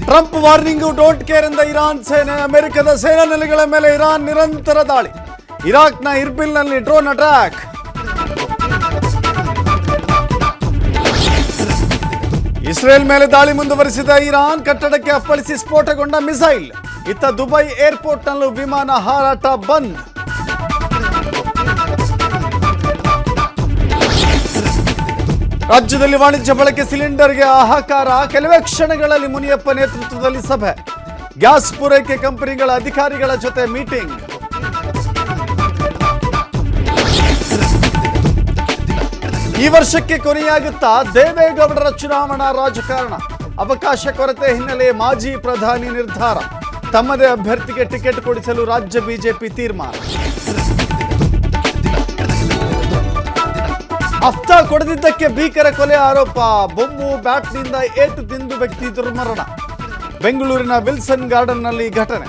Trump warning, don't care ಎಂದ Iran ಸೇನೆ. ಅಮೆರಿಕದ ಸೇನಾ ನೆಲೆಗಳ ಮೇಲೆ ಇರಾನ್ ನಿರಂತರ ದಾಳಿ. ಇರಾಕ್ನ ಇರ್ಬಿಲ್ನಲ್ಲಿ ಡ್ರೋನ್ ಅಟ್ಯಾಕ್. ಇಸ್ರೇಲ್ ಮೇಲೆ ದಾಳಿ ಮುಂದುವರಿಸಿದ ಇರಾನ್, ಕಟ್ಟಡಕ್ಕೆ ಅಪ್ಪಳಿಸಿ ಸ್ಫೋಟಗೊಂಡ ಮಿಸೈಲ್. ಇತ್ತ ದುಬೈ ಏರ್ಪೋರ್ಟ್ನಲ್ಲೂ ವಿಮಾನ ಹಾರಾಟ ಬಂದ್. ರಾಜ್ಯದಲ್ಲಿ ವಾಣಿಜ್ಯ ಬಳಕೆ ಸಿಲಿಂಡರ್ಗೆ ಹಾಹಾಕಾರ. ಕೆಲವೇ ಕ್ಷಣಗಳಲ್ಲಿ ಮುನಿಯಪ್ಪ ನೇತೃತ್ವದಲ್ಲಿ ಸಭೆ. ಗ್ಯಾಸ್ ಪೂರೈಕೆ ಕಂಪನಿಗಳ ಅಧಿಕಾರಿಗಳ ಜೊತೆ ಮೀಟಿಂಗ್. ಈ ವರ್ಷಕ್ಕೆ ಕೊನೆಯಾಗುತ್ತಾ ದೇವೇಗೌಡರ ಚುನಾವಣಾ ರಾಜಕಾರಣ. ಅವಕಾಶ ಕೊರತೆ ಹಿನ್ನೆಲೆ ಮಾಜಿ ಪ್ರಧಾನಿ ನಿರ್ಧಾರ. ತಮ್ಮದೇ ಅಭ್ಯರ್ಥಿಗೆ ಟಿಕೆಟ್ ಕೊಡಿಸಲು ರಾಜ್ಯ ಬಿಜೆಪಿ ತೀರ್ಮಾನ. ಹಫ್ತಾ ಕೊಡದಿದ್ದಕ್ಕೆ ಭೀಕರ ಕೊಲೆ ಆರೋಪ. ಬೊಮ್ಮು ಬ್ಯಾಟ್ನಿಂದ ಏಟು ತಿಂದು ವ್ಯಕ್ತಿ ದುರ್ಮರಣ. ಬೆಂಗಳೂರಿನ ವಿಲ್ಸನ್ ಗಾರ್ಡನ್ನಲ್ಲಿ ಘಟನೆ.